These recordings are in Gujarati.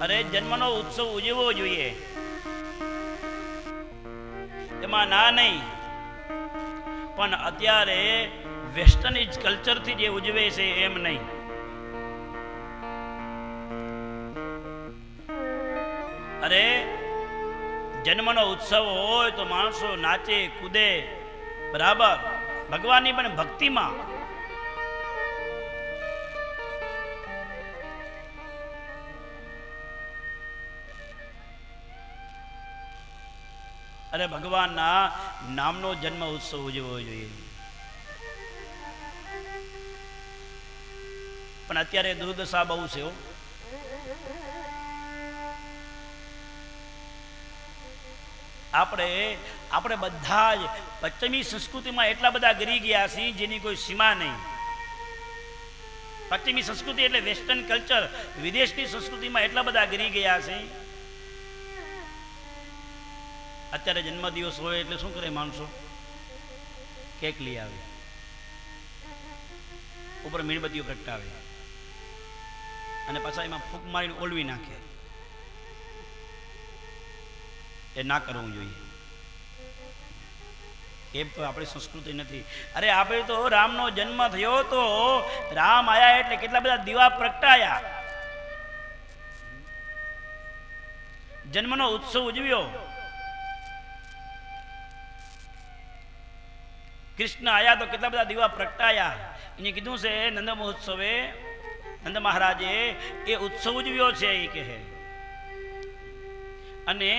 અરે જન્મનો ઉત્સવ ઉજવવો જોઈએ, એમાં ના નહીં, પણ અત્યારે વેસ્ટર્નિઝ કલ્ચરથી જે ઉજવે છે એમ નહીં. અરે જન્મનો ઉત્સવ હોય તો માણસો નાચે કૂદે બરાબર, ભગવાનની પણ ભક્તિમાં. અરે ભગવાનના નામનો જન્મ ઉત્સવ ઉજવવો જોઈએ. પણ અત્યારે દુર્દશા બહુ છે. આપણે બધા જ પશ્ચિમી સંસ્કૃતિમાં એટલા બધા ગરી ગયા છીએ જેની કોઈ સીમા નહીં. પશ્ચિમી સંસ્કૃતિ એટલે વેસ્ટર્ન કલ્ચર, વિદેશની સંસ્કૃતિમાં એટલા બધા ગરી ગયા છે. અત્યારે જન્મદિવસ હોય એટલે શું કરે માણસો? કેક લઈ આવે, ઉપર મીણબત્તીઓ પ્રગટાવે અને પાછા એમાં ફૂંક મારીને ઓલવી નાખે. એ ના કરવું જોઈએ. એમ તો આપણી સંસ્કૃતિ નથી. અરે આપણે તો રામનો જન્મ થયો તો રામ આયા એટલે કેટલા બધા દીવા પ્રગટાયા, જન્મનો ઉત્સવ ઉજવ્યો. કૃષ્ણ આયા તો કેટલા બધા દીવા પ્રગટાયા. એને કીધું છે નંદ મહોત્સવે નંદ મહારાજે એ ઉત્સવ ઉજવ્યો છે એ કહે, અને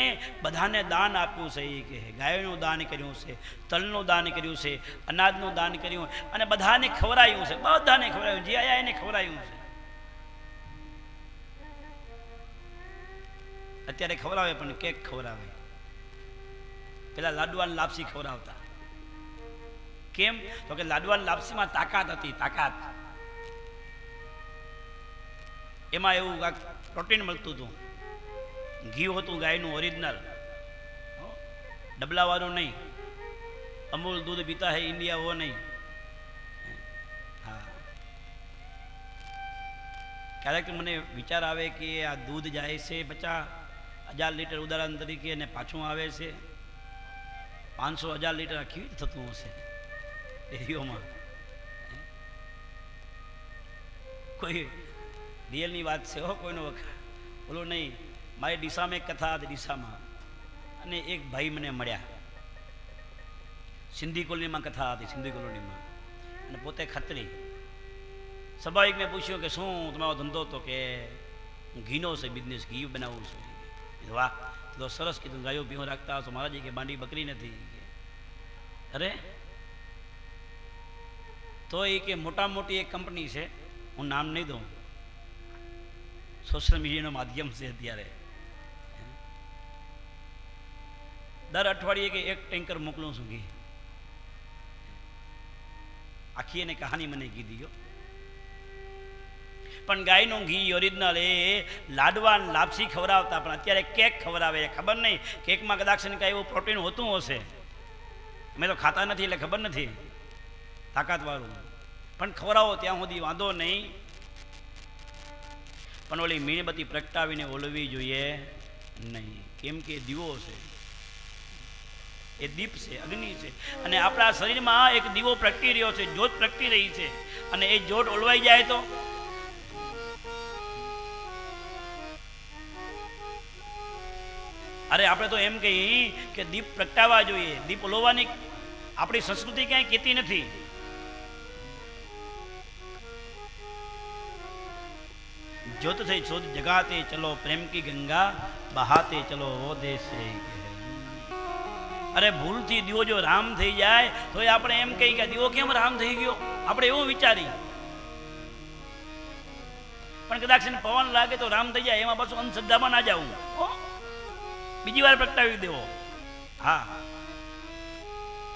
બધાને દાન આપ્યું છે એ કહે. ગાયનું દાન કર્યું છે, તલનું દાન કર્યું છે, અનાજનું દાન કર્યું, અને બધાને ખવડાયું છે. બધાને ખવડાયું, જે આયા એને ખવડાયું છે. અત્યારે ખવડાવે પણ કેક ખવડાવે. પેલા લાડવાની લાપસી ખવડાવતા. કેમ? તો કે લાડવાની લાપસીમાં તાકાત હતી, તાકાત. એમાં એવું પ્રોટીન મળતું હતું. ઘી હતું ગાયનું ઓરિજિનલ, ડબલાવાળું નહીં. અમૂલ દૂધ પીતા હે ઇન્ડિયા વો નહીં. હા, ક્યારેક મને વિચાર આવે કે આ દૂધ જાય છે 50,000 લીટર ઉદાહરણ તરીકે, અને પાછું આવે છે 500,000 લીટર. કેવી રીતે થતું હશે ડેરીઓમાં? કોઈ રિયલની વાત છે હો, કોઈનો બોલો નહીં. મારી ડીસામાં એક કથા હતી. ડીસામાં અને એક ભાઈ મને મળ્યા. સિંધી કોલોનીમાં કથા હતી, સિંધી કોલોનીમાં, અને પોતે ખત્રી. સ્વાભાવિક મેં પૂછ્યું કે શું તમારો ધંધો? તો કે ઘીનો છે બિઝનેસ, ઘી બનાવવું છે. વાહ, તો સરસ. કીધું ગાયો ભીઓ રાખતા હશો મહારાજ? કે બાંડી બકરી નથી. અરે તો એ કે મોટા મોટી એક કંપની છે, હું નામ નહીં દઉં, સોશિયલ મીડિયાનું માધ્યમ છે અત્યારે. દર અઠવાડિયે કે એક ટેન્કર મોકલું છું ઘી. આખી એને કહાની મને કીધી. પણ ગાયનું ઘી ઓરિજિનલ, એ લાડવાન લાપસી ખવડાવતા, પણ અત્યારે કેક ખવડાવે. ખબર નહીં કેકમાં કદાચ ને કાંઈ એવું પ્રોટીન હોતું હશે. અમે તો ખાતા નથી એટલે ખબર નથી, તાકાતવાળું. પણ ખવડાવો ત્યાં સુધી વાંધો નહીં, પણ ઓલી મીણબત્તી પ્રગટાવીને ઓલવી જોઈએ નહીં. કેમ કે દીવો છે, એ દીપ છે, અગ્નિ છે. અને આપણા શરીરમાં એક દીવો પ્રગટી રહ્યો છે, જ્યોત પ્રગટી રહી છે, અને એ જ્યોત ઓલવાઈ જાય તો અરે આપણે તો એમ કહીએ કે દીપ પ્રગટાવવા જોઈએ. દીપ ઓલવવાની આપણી સંસ્કૃતિ ક્યાંય કહેતી નથી. ज्योत से शोध जगाते चलो, प्रेम की गंगा बहाते चलो, वो देश है. અરે ભૂલથી દીવો જો રામ થઈ જાય તો આપણે એમ કહીએ કે દીવો કેમ રામ થઈ ગયો, આપણે એવું વિચારીએ. પણ કદાચ પવન લાગે તો રામ થઈ જાય, એમાં પાછું અંધશ્રદ્ધામાં ના જવું. બીજી વાર પ્રગટાવી દેવો. હા,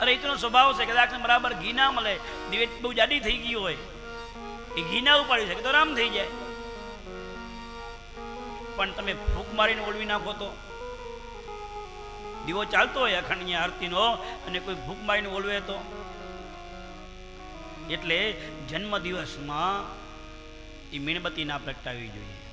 અરે એ તો સ્વભાવ છે. કદાચ બરાબર ઘી ના મળે, દિવેટ બહુ જાડી થઈ ગઈ હોય, એ ઘી ના ઉપાડી શકે તો રામ થઈ જાય. પણ તમે ફૂંક મારીને ઓળવી નાખો તો દીવો ચાલતો હોય અખંડની આરતીનો, અને કોઈ ફૂંક મારીને ઓળવે તો. એટલે જન્મ દિવસમાં એ મીણબત્તી ના પ્રગટાવી જોઈએ.